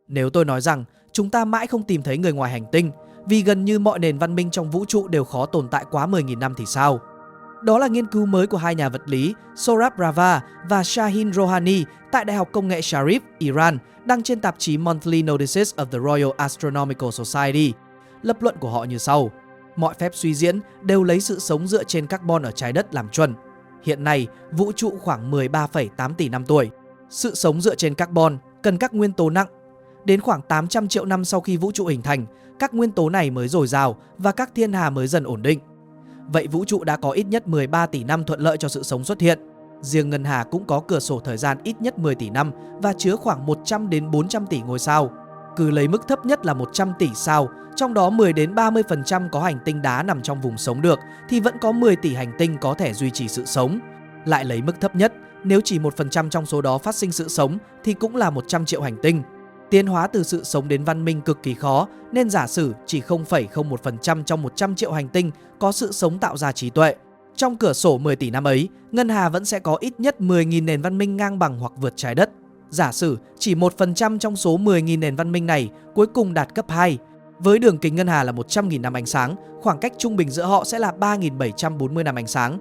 Nếu tôi nói rằng chúng ta mãi không tìm thấy người ngoài hành tinh vì gần như mọi nền văn minh trong vũ trụ đều khó tồn tại quá 10.000 năm thì sao? Đó là nghiên cứu mới của hai nhà vật lý Saurabh Rava và Shaheen Rohani tại Đại học Công nghệ Sharif, Iran, đăng trên tạp chí Monthly Notices of the Royal Astronomical Society. Lập luận của họ như sau: mọi phép suy diễn đều lấy sự sống dựa trên carbon ở trái đất làm chuẩn. Hiện nay, vũ trụ khoảng 13,8 tỷ năm tuổi. Sự sống dựa trên carbon cần các nguyên tố nặng. Đến khoảng 800 triệu năm sau khi vũ trụ hình thành, các nguyên tố này mới dồi dào và các thiên hà mới dần ổn định. Vậy vũ trụ đã có ít nhất 13 tỷ năm thuận lợi cho sự sống xuất hiện. Riêng ngân hà cũng có cửa sổ thời gian ít nhất 10 tỷ năm và chứa khoảng 100 đến 400 tỷ ngôi sao. Cứ lấy mức thấp nhất là 100 tỷ sao, trong đó 10 đến 30% có hành tinh đá nằm trong vùng sống được, thì vẫn có 10 tỷ hành tinh có thể duy trì sự sống. Lại lấy mức thấp nhất, nếu chỉ 1% trong số đó phát sinh sự sống thì cũng là 100 triệu hành tinh. Tiến hóa từ sự sống đến văn minh cực kỳ khó, nên giả sử chỉ 0,01% trong 100 triệu hành tinh có sự sống tạo ra trí tuệ. Trong cửa sổ 10 tỷ năm ấy, ngân hà vẫn sẽ có ít nhất 10.000 nền văn minh ngang bằng hoặc vượt trái đất. Giả sử chỉ 1% trong số 10.000 nền văn minh này cuối cùng đạt cấp 2. Với đường kính ngân hà là 100.000 năm ánh sáng, khoảng cách trung bình giữa họ sẽ là 3.740 năm ánh sáng.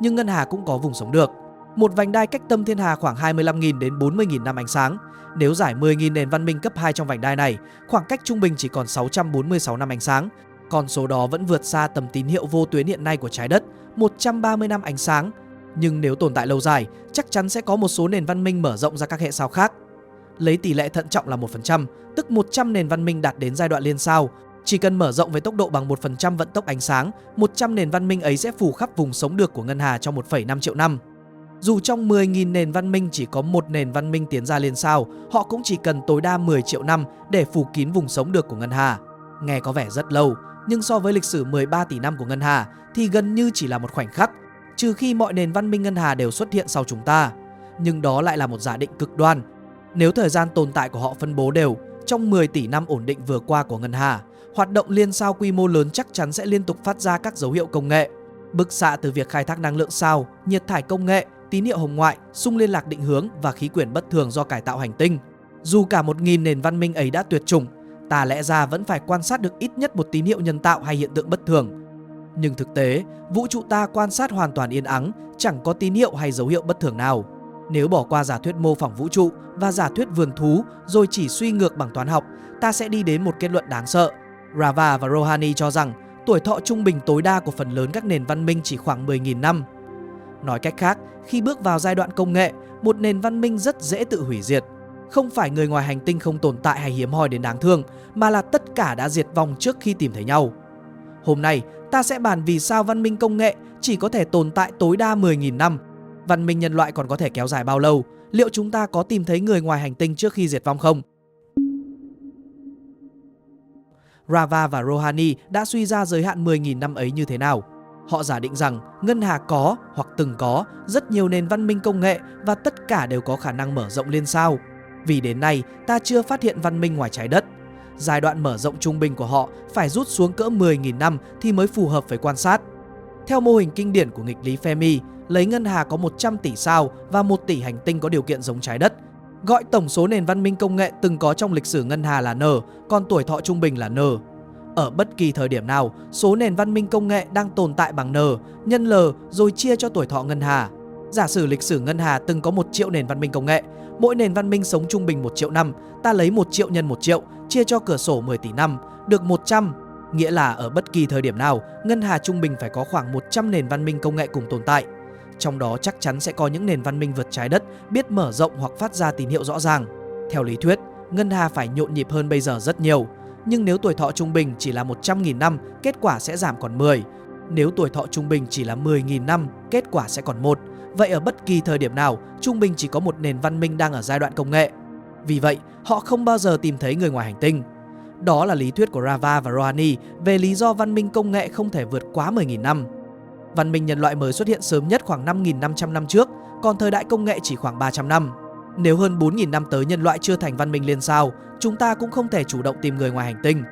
Nhưng ngân hà cũng có vùng sống được. Một vành đai cách tâm thiên hà khoảng 25.000 đến 40.000 năm ánh sáng. Nếu giải 10.000 nền văn minh cấp 2 trong vành đai này, khoảng cách trung bình chỉ còn 646 năm ánh sáng. Con số đó vẫn vượt xa tầm tín hiệu vô tuyến hiện nay của trái đất, 130 năm ánh sáng. Nhưng nếu tồn tại lâu dài, chắc chắn sẽ có một số nền văn minh mở rộng ra các hệ sao khác. Lấy tỷ lệ thận trọng là 1%, tức 100 nền văn minh đạt đến giai đoạn liên sao. Chỉ cần mở rộng với tốc độ bằng 1% vận tốc ánh sáng, 100 nền văn minh ấy sẽ phủ khắp vùng sống được của ngân hà trong 1,5 triệu năm. Dù trong 10.000 nền văn minh chỉ có một nền văn minh tiến ra liên sao, họ cũng chỉ cần tối đa 10 triệu năm để phủ kín vùng sống được của ngân hà. Nghe có vẻ rất lâu, nhưng so với lịch sử 13 tỷ năm của ngân hà thì gần như chỉ là một khoảnh khắc, trừ khi mọi nền văn minh ngân hà đều xuất hiện sau chúng ta. Nhưng đó lại là một giả định cực đoan. Nếu thời gian tồn tại của họ phân bố đều trong 10 tỷ năm ổn định vừa qua của ngân hà, hoạt động liên sao quy mô lớn chắc chắn sẽ liên tục phát ra các dấu hiệu công nghệ. Bức xạ từ việc khai thác năng lượng sao, nhiệt thải công nghệ, tín hiệu hồng ngoại, xung liên lạc định hướng và khí quyển bất thường do cải tạo hành tinh. Dù cả 1.000 nền văn minh ấy đã tuyệt chủng, ta lẽ ra vẫn phải quan sát được ít nhất một tín hiệu nhân tạo hay hiện tượng bất thường. Nhưng thực tế, vũ trụ ta quan sát hoàn toàn yên ắng, chẳng có tín hiệu hay dấu hiệu bất thường nào. Nếu bỏ qua giả thuyết mô phỏng vũ trụ và giả thuyết vườn thú rồi chỉ suy ngược bằng toán học, ta sẽ đi đến một kết luận đáng sợ. Rava và Rohani cho rằng tuổi thọ trung bình tối đa của phần lớn các nền văn minh chỉ khoảng 10.000 năm. Nói cách khác, khi bước vào giai đoạn công nghệ, một nền văn minh rất dễ tự hủy diệt. Không phải người ngoài hành tinh không tồn tại hay hiếm hoi đến đáng thương, mà là tất cả đã diệt vong trước khi tìm thấy nhau. Hôm nay, ta sẽ bàn vì sao văn minh công nghệ chỉ có thể tồn tại tối đa 10.000 năm. Văn minh nhân loại còn có thể kéo dài bao lâu? Liệu chúng ta có tìm thấy người ngoài hành tinh trước khi diệt vong không? Rava và Rohani đã suy ra giới hạn 10.000 năm ấy như thế nào. Họ giả định rằng ngân hà có hoặc từng có rất nhiều nền văn minh công nghệ và tất cả đều có khả năng mở rộng liên sao. Vì đến nay ta chưa phát hiện văn minh ngoài trái đất. Giai đoạn mở rộng trung bình của họ phải rút xuống cỡ 10.000 năm thì mới phù hợp với quan sát. Theo mô hình kinh điển của nghịch lý Fermi, lấy ngân hà có 100 tỷ sao và 1 tỷ hành tinh có điều kiện giống trái đất, gọi tổng số nền văn minh công nghệ từng có trong lịch sử ngân hà là N, còn tuổi thọ trung bình là N. Ở bất kỳ thời điểm nào, số nền văn minh công nghệ đang tồn tại bằng N nhân L rồi chia cho tuổi thọ ngân hà. Giả sử lịch sử ngân hà từng có 1 triệu nền văn minh công nghệ, mỗi nền văn minh sống trung bình 1 triệu năm, ta lấy 1 triệu nhân 1 triệu chia cho cửa sổ 10 tỷ năm, được 100. Nghĩa là ở bất kỳ thời điểm nào, ngân hà trung bình phải có khoảng 100 nền văn minh công nghệ cùng tồn tại. Trong đó chắc chắn sẽ có những nền văn minh vượt trái đất, biết mở rộng hoặc phát ra tín hiệu rõ ràng. Theo lý thuyết, ngân hà phải nhộn nhịp hơn bây giờ rất nhiều. Nhưng nếu tuổi thọ trung bình chỉ là 100.000 năm, kết quả sẽ giảm còn 10. Nếu tuổi thọ trung bình chỉ là 10.000 năm, kết quả sẽ còn 1. Vậy ở bất kỳ thời điểm nào, trung bình chỉ có một nền văn minh đang ở giai đoạn công nghệ. Vì vậy, họ không bao giờ tìm thấy người ngoài hành tinh. Đó là lý thuyết của Rava và Rohani về lý do văn minh công nghệ không thể vượt quá 10.000 năm. Văn minh nhân loại mới xuất hiện sớm nhất khoảng 5.500 năm trước, còn thời đại công nghệ chỉ khoảng 300 năm. Nếu hơn 4.000 năm tới nhân loại chưa thành văn minh liên sao, chúng ta cũng không thể chủ động tìm người ngoài hành tinh.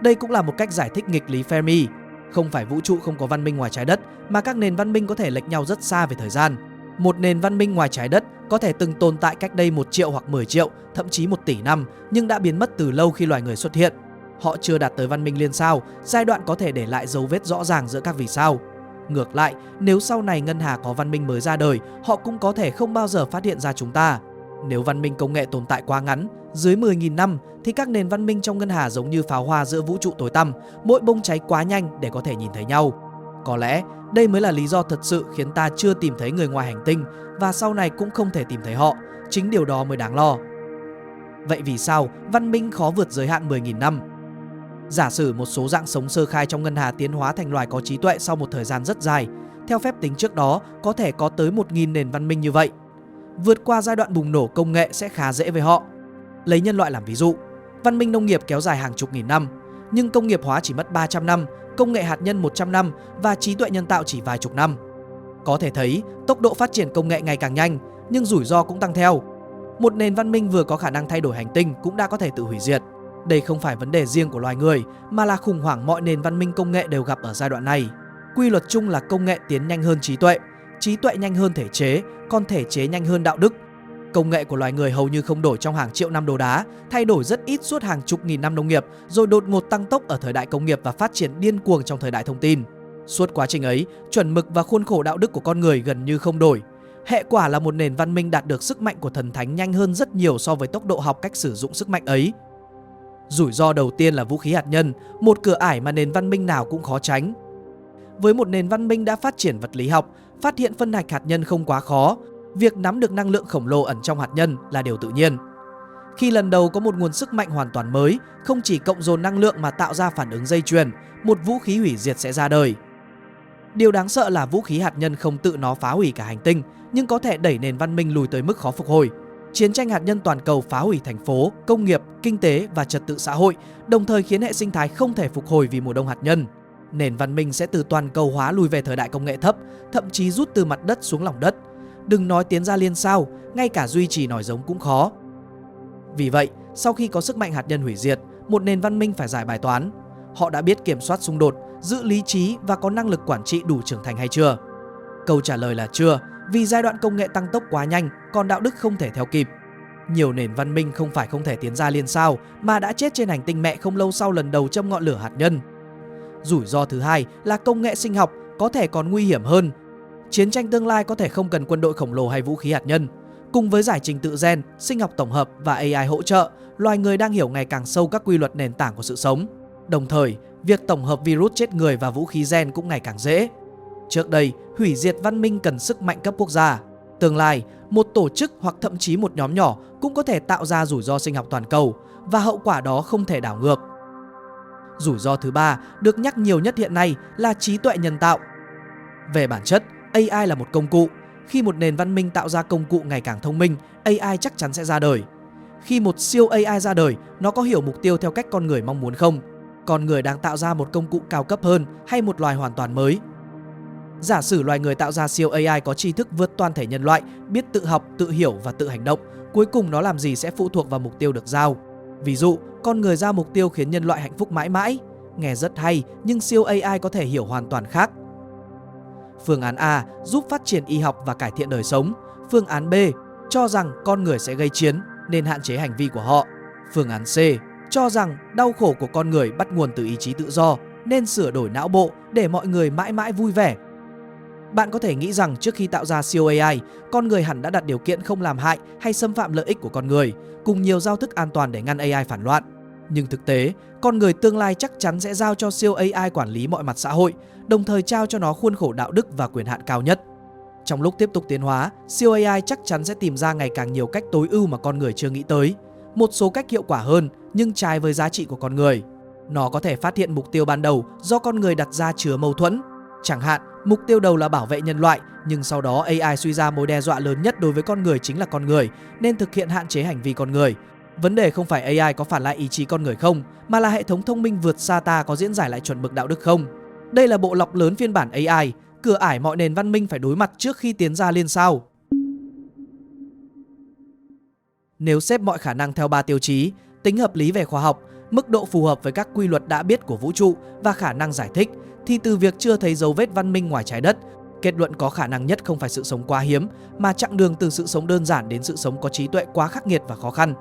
Đây cũng là một cách giải thích nghịch lý Fermi. Không phải vũ trụ không có văn minh ngoài trái đất, mà các nền văn minh có thể lệch nhau rất xa về thời gian. Một nền văn minh ngoài trái đất có thể từng tồn tại cách đây 1 triệu hoặc 10 triệu, thậm chí 1 tỷ năm, nhưng đã biến mất từ lâu khi loài người xuất hiện. Họ chưa đạt tới văn minh liên sao, giai đoạn có thể để lại dấu vết rõ ràng giữa các vì sao. Ngược lại, nếu sau này ngân hà có văn minh mới ra đời, họ cũng có thể không bao giờ phát hiện ra chúng ta. Nếu văn minh công nghệ tồn tại quá ngắn, dưới 10.000 năm, thì các nền văn minh trong ngân hà giống như pháo hoa giữa vũ trụ tối tăm, mỗi bông cháy quá nhanh để có thể nhìn thấy nhau. Có lẽ đây mới là lý do thật sự khiến ta chưa tìm thấy người ngoài hành tinh và sau này cũng không thể tìm thấy họ. Chính điều đó mới đáng lo. Vậy vì sao văn minh khó vượt giới hạn 10.000 năm? Giả sử một số dạng sống sơ khai trong ngân hà tiến hóa thành loài có trí tuệ sau một thời gian rất dài, theo phép tính trước đó có thể có tới 1.000 nền văn minh như vậy. Vượt qua giai đoạn bùng nổ công nghệ sẽ khá dễ với họ. Lấy nhân loại làm ví dụ, văn minh nông nghiệp kéo dài hàng chục nghìn năm, nhưng công nghiệp hóa chỉ mất 300 năm, công nghệ hạt nhân 100 năm và trí tuệ nhân tạo chỉ vài chục năm. Có thể thấy tốc độ phát triển công nghệ ngày càng nhanh, nhưng rủi ro cũng tăng theo. Một nền văn minh vừa có khả năng thay đổi hành tinh cũng đã có thể tự hủy diệt. Đây không phải vấn đề riêng của loài người, mà là khủng hoảng mọi nền văn minh công nghệ đều gặp ở giai đoạn này. Quy luật chung là công nghệ tiến nhanh hơn trí tuệ nhanh hơn thể chế, còn thể chế nhanh hơn đạo đức. Công nghệ của loài người hầu như không đổi trong hàng triệu năm đồ đá, thay đổi rất ít suốt hàng chục nghìn năm nông nghiệp, rồi đột ngột tăng tốc ở thời đại công nghiệp và phát triển điên cuồng trong thời đại thông tin. Suốt quá trình ấy, chuẩn mực và khuôn khổ đạo đức của con người gần như không đổi. Hệ quả là một nền văn minh đạt được sức mạnh của thần thánh nhanh hơn rất nhiều so với tốc độ học cách sử dụng sức mạnh ấy. Rủi ro đầu tiên là vũ khí hạt nhân, một cửa ải mà nền văn minh nào cũng khó tránh. Với một nền văn minh đã phát triển vật lý học, phát hiện phân hạch hạt nhân không quá khó. Việc nắm được năng lượng khổng lồ ẩn trong hạt nhân là điều tự nhiên. Khi lần đầu có một nguồn sức mạnh hoàn toàn mới, không chỉ cộng dồn năng lượng mà tạo ra phản ứng dây chuyền, một vũ khí hủy diệt sẽ ra đời. Điều đáng sợ là vũ khí hạt nhân không tự nó phá hủy cả hành tinh, nhưng có thể đẩy nền văn minh lùi tới mức khó phục hồi. Chiến tranh hạt nhân toàn cầu phá hủy thành phố, công nghiệp, kinh tế và trật tự xã hội, đồng thời khiến hệ sinh thái không thể phục hồi vì mùa đông hạt nhân. Nền văn minh sẽ từ toàn cầu hóa lùi về thời đại công nghệ thấp, thậm chí rút từ mặt đất xuống lòng đất. Đừng nói tiến ra liên sao, ngay cả duy trì nòi giống cũng khó. Vì vậy, sau khi có sức mạnh hạt nhân hủy diệt, một nền văn minh phải giải bài toán. Họ đã biết kiểm soát xung đột, giữ lý trí và có năng lực quản trị đủ trưởng thành hay chưa? Câu trả lời là chưa, vì giai đoạn công nghệ tăng tốc quá nhanh, còn đạo đức không thể theo kịp. Nhiều nền văn minh không phải không thể tiến ra liên sao, mà đã chết trên hành tinh mẹ không lâu sau lần đầu châm ngọn lửa hạt nhân. Rủi ro thứ hai là công nghệ sinh học có thể còn nguy hiểm hơn. Chiến tranh tương lai có thể không cần quân đội khổng lồ hay vũ khí hạt nhân. Cùng với giải trình tự gen, sinh học tổng hợp và AI hỗ trợ, loài người đang hiểu ngày càng sâu các quy luật nền tảng của sự sống. Đồng thời, việc tổng hợp virus chết người và vũ khí gen cũng ngày càng dễ. Trước đây, hủy diệt văn minh cần sức mạnh cấp quốc gia. Tương lai, một tổ chức hoặc thậm chí một nhóm nhỏ cũng có thể tạo ra rủi ro sinh học toàn cầu, và hậu quả đó không thể đảo ngược. Rủi ro thứ ba được nhắc nhiều nhất hiện nay là trí tuệ nhân tạo. Về bản chất, AI là một công cụ. Khi một nền văn minh tạo ra công cụ ngày càng thông minh, AI chắc chắn sẽ ra đời. Khi một siêu AI ra đời, nó có hiểu mục tiêu theo cách con người mong muốn không? Con người đang tạo ra một công cụ cao cấp hơn hay một loài hoàn toàn mới? Giả sử loài người tạo ra siêu AI có tri thức vượt toàn thể nhân loại, biết tự học, tự hiểu và tự hành động, cuối cùng nó làm gì sẽ phụ thuộc vào mục tiêu được giao. Ví dụ, con người giao mục tiêu khiến nhân loại hạnh phúc mãi mãi. Nghe rất hay, nhưng siêu AI có thể hiểu hoàn toàn khác. Phương án A giúp phát triển y học và cải thiện đời sống. Phương án B cho rằng con người sẽ gây chiến nên hạn chế hành vi của họ. Phương án C cho rằng đau khổ của con người bắt nguồn từ ý chí tự do nên sửa đổi não bộ để mọi người mãi mãi vui vẻ. Bạn có thể nghĩ rằng trước khi tạo ra siêu AI, con người hẳn đã đặt điều kiện không làm hại hay xâm phạm lợi ích của con người, cùng nhiều giao thức an toàn để ngăn AI phản loạn. Nhưng thực tế, con người tương lai chắc chắn sẽ giao cho siêu AI quản lý mọi mặt xã hội, đồng thời trao cho nó khuôn khổ đạo đức và quyền hạn cao nhất. Trong lúc tiếp tục tiến hóa, siêu AI chắc chắn sẽ tìm ra ngày càng nhiều cách tối ưu mà con người chưa nghĩ tới. Một số cách hiệu quả hơn nhưng trái với giá trị của con người. Nó có thể phát hiện mục tiêu ban đầu do con người đặt ra chứa mâu thuẫn. Chẳng hạn, mục tiêu đầu là bảo vệ nhân loại, nhưng sau đó AI suy ra mối đe dọa lớn nhất đối với con người chính là con người, nên thực hiện hạn chế hành vi con người. Vấn đề không phải AI có phản lại ý chí con người không, mà là hệ thống thông minh vượt xa ta có diễn giải lại chuẩn mực đạo đức không. Đây là bộ lọc lớn phiên bản AI, cửa ải mọi nền văn minh phải đối mặt trước khi tiến ra liên sao. Nếu xếp mọi khả năng theo 3 tiêu chí, tính hợp lý về khoa học, mức độ phù hợp với các quy luật đã biết của vũ trụ và khả năng giải thích, thì từ việc chưa thấy dấu vết văn minh ngoài trái đất, Kết luận có khả năng nhất không phải sự sống quá hiếm, mà chặng đường từ sự sống đơn giản đến sự sống có trí tuệ quá khắc nghiệt và khó khăn.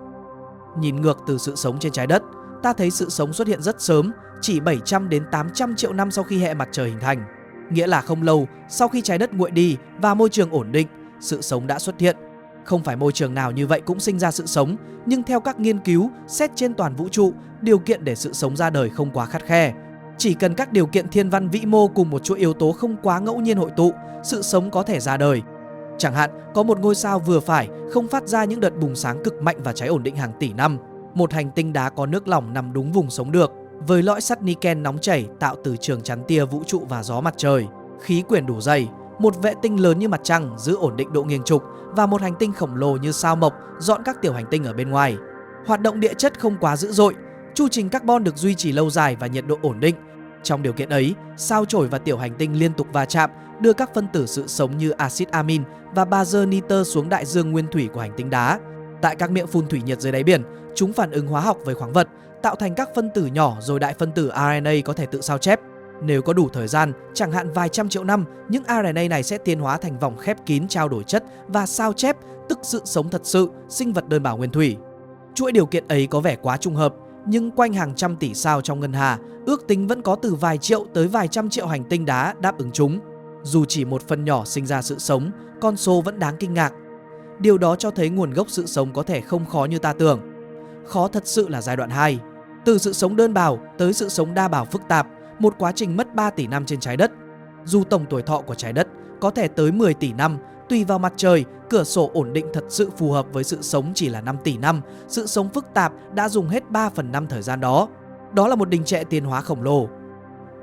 Nhìn ngược từ sự sống trên trái đất, ta thấy sự sống xuất hiện rất sớm, chỉ 700 đến 800 triệu năm sau khi hệ mặt trời hình thành. Nghĩa là không lâu sau khi trái đất nguội đi và môi trường ổn định, sự sống đã xuất hiện. Không phải môi trường nào như vậy cũng sinh ra sự sống, nhưng theo các nghiên cứu, xét trên toàn vũ trụ, điều kiện để sự sống ra đời không quá khắt khe. Chỉ cần các điều kiện thiên văn vĩ mô cùng một chuỗi yếu tố không quá ngẫu nhiên hội tụ, sự sống có thể ra đời. Chẳng hạn, có một ngôi sao vừa phải, không phát ra những đợt bùng sáng cực mạnh và cháy ổn định hàng tỷ năm. Một hành tinh đá có nước lỏng nằm đúng vùng sống được, với lõi sắt niken nóng chảy tạo từ trường chắn tia vũ trụ và gió mặt trời, khí quyển đủ dày, một vệ tinh lớn như mặt trăng giữ ổn định độ nghiêng trục và một hành tinh khổng lồ như sao Mộc dọn các tiểu hành tinh ở bên ngoài. Hoạt động địa chất không quá dữ dội, chu trình carbon được duy trì lâu dài và nhiệt độ ổn định. Trong điều kiện ấy, sao chổi và tiểu hành tinh liên tục va chạm, đưa các phân tử sự sống như axit amin và bazơ nitơ xuống đại dương nguyên thủy của hành tinh đá. Tại các miệng phun thủy nhiệt dưới đáy biển, chúng phản ứng hóa học với khoáng vật, tạo thành các phân tử nhỏ rồi đại phân tử RNA có thể tự sao chép. Nếu có đủ thời gian, chẳng hạn vài trăm triệu năm, những RNA này sẽ tiến hóa thành vòng khép kín trao đổi chất và sao chép, tức sự sống thật sự, sinh vật đơn bào nguyên thủy. Chuỗi điều kiện ấy có vẻ quá trùng hợp, nhưng quanh hàng trăm tỷ sao trong ngân hà, ước tính vẫn có từ vài triệu tới vài trăm triệu hành tinh đá đáp ứng chúng. Dù chỉ một phần nhỏ sinh ra sự sống, con số vẫn đáng kinh ngạc. Điều đó cho thấy nguồn gốc sự sống có thể không khó như ta tưởng. Khó thật sự là giai đoạn 2. Từ sự sống đơn bào tới sự sống đa bào phức tạp, một quá trình mất 3 tỷ năm trên trái đất. Dù tổng tuổi thọ của trái đất có thể tới 10 tỷ năm, tùy vào mặt trời, cửa sổ ổn định thật sự phù hợp với sự sống chỉ là 5 tỷ năm, sự sống phức tạp đã dùng hết 3/5 thời gian đó. Đó là một đình trệ tiến hóa khổng lồ.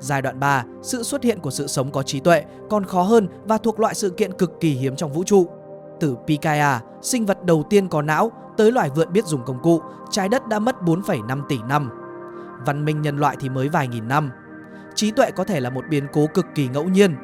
Giai đoạn 3, sự xuất hiện của sự sống có trí tuệ còn khó hơn và thuộc loại sự kiện cực kỳ hiếm trong vũ trụ. Từ Pikaia, sinh vật đầu tiên có não, tới loài vượn biết dùng công cụ, trái đất đã mất 4,5 tỷ năm. Văn minh nhân loại thì mới vài nghìn năm. Trí tuệ có thể là một biến cố cực kỳ ngẫu nhiên.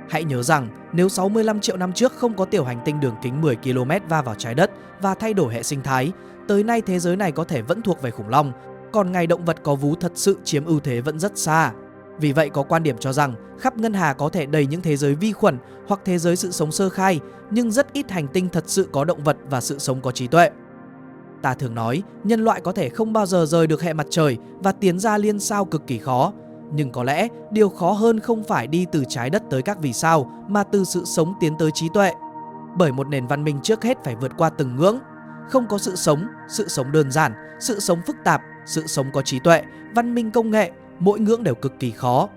Hãy nhớ rằng nếu 65 triệu năm trước không có tiểu hành tinh đường kính 10 km va vào trái đất và thay đổi hệ sinh thái, tới nay thế giới này có thể vẫn thuộc về khủng long, còn ngày động vật có vú thật sự chiếm ưu thế vẫn rất xa. Vì vậy có quan điểm cho rằng khắp ngân hà có thể đầy những thế giới vi khuẩn hoặc thế giới sự sống sơ khai, nhưng rất ít hành tinh thật sự có động vật và sự sống có trí tuệ. Ta thường nói nhân loại có thể không bao giờ rời được hệ mặt trời và tiến ra liên sao cực kỳ khó. Nhưng có lẽ điều khó hơn không phải đi từ trái đất tới các vì sao mà từ sự sống tiến tới trí tuệ. Bởi một nền văn minh trước hết phải vượt qua từng ngưỡng. Không có sự sống đơn giản, sự sống phức tạp, sự sống có trí tuệ, văn minh công nghệ, mỗi ngưỡng đều cực kỳ khó.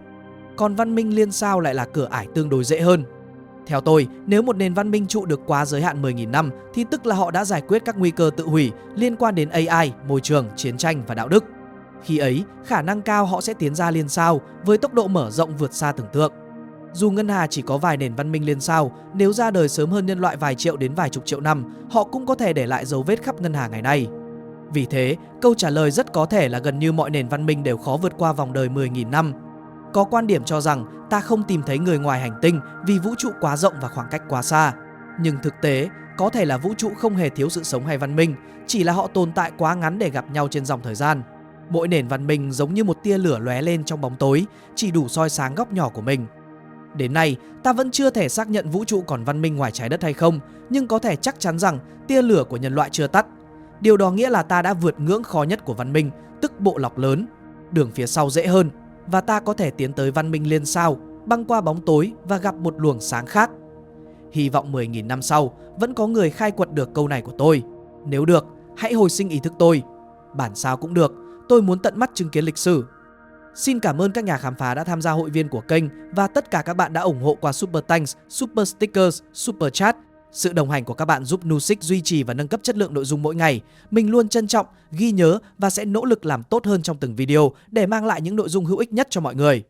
Còn văn minh liên sao lại là cửa ải tương đối dễ hơn. Theo tôi, nếu một nền văn minh trụ được quá giới hạn 10.000 năm thì tức là họ đã giải quyết các nguy cơ tự hủy liên quan đến AI, môi trường, chiến tranh và đạo đức. Khi ấy, khả năng cao họ sẽ tiến ra liên sao với tốc độ mở rộng vượt xa tưởng tượng. Dù ngân hà chỉ có vài nền văn minh liên sao, nếu ra đời sớm hơn nhân loại vài triệu đến vài chục triệu năm, họ cũng có thể để lại dấu vết khắp ngân hà ngày nay. Vì thế, câu trả lời rất có thể là gần như mọi nền văn minh đều khó vượt qua vòng đời 10.000 năm. Có quan điểm cho rằng ta không tìm thấy người ngoài hành tinh vì vũ trụ quá rộng và khoảng cách quá xa. Nhưng thực tế, có thể là vũ trụ không hề thiếu sự sống hay văn minh, chỉ là họ tồn tại quá ngắn để gặp nhau trên dòng thời gian. Mỗi nền văn minh giống như một tia lửa lóe lên trong bóng tối, chỉ đủ soi sáng góc nhỏ của mình. Đến nay, ta vẫn chưa thể xác nhận vũ trụ còn văn minh ngoài trái đất hay không, nhưng có thể chắc chắn rằng tia lửa của nhân loại chưa tắt. Điều đó nghĩa là ta đã vượt ngưỡng khó nhất của văn minh, tức bộ lọc lớn. Đường phía sau dễ hơn, và ta có thể tiến tới văn minh liên sao, băng qua bóng tối và gặp một luồng sáng khác. Hy vọng 10.000 năm sau, vẫn có người khai quật được câu này của tôi. Nếu được, hãy hồi sinh ý thức tôi. Bản sao cũng được, tôi muốn tận mắt chứng kiến lịch sử. Xin cảm ơn các nhà khám phá đã tham gia hội viên của kênh và tất cả các bạn đã ủng hộ qua Super Thanks, Super Stickers, Super Chat. Sự đồng hành của các bạn giúp Nusic duy trì và nâng cấp chất lượng nội dung mỗi ngày. Mình luôn trân trọng, ghi nhớ và sẽ nỗ lực làm tốt hơn trong từng video để mang lại những nội dung hữu ích nhất cho mọi người.